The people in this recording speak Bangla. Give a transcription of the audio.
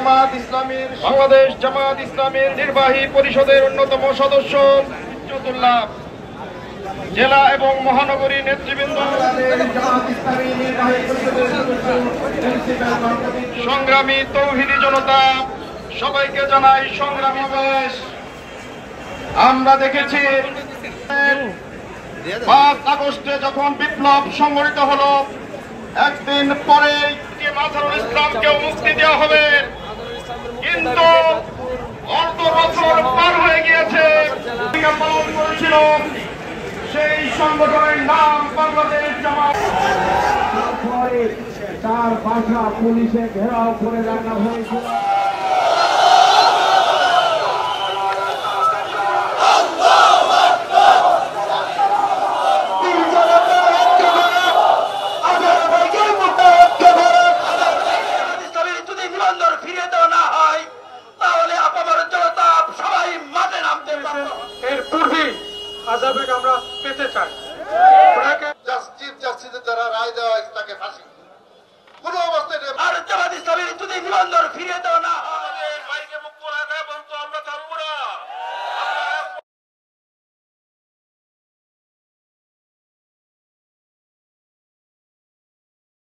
জামাত ইসলামীর বাংলাদেশ জামাত ইসলামীর নির্বাহী পরিষদের অন্যতম সদস্য চতুল্লাহ জেলা এবং মহানগরী নেতৃবৃন্দ, সংগ্রামী তৌহিদি জনতা, সবাইকে জানাই সংগ্রামী বেশ। আমরা দেখেছি 5 আগস্টে যখন বিপ্লব সংগঠিত হলো, একদিন পরে মাজারুল ইসলামকেও মুক্তি দেওয়া হবে, কিন্তু অর্ধ বছর পার হয়ে গিয়েছে। পালন করেছিল সেই সংগঠনের নাম বাংলাদেশ জামাত। তারপরে তার বাসা পুলিশে ঘেরাও করে রাখা হয়েছিল। আমরা পেতে চাই যারা রায় দেওয়া হয়েছে তাকে ফাঁসি। কোন অবস্থায় জামাত ইসলামী যদি বিমানবন্দর ফিরিয়ে দেওয়া না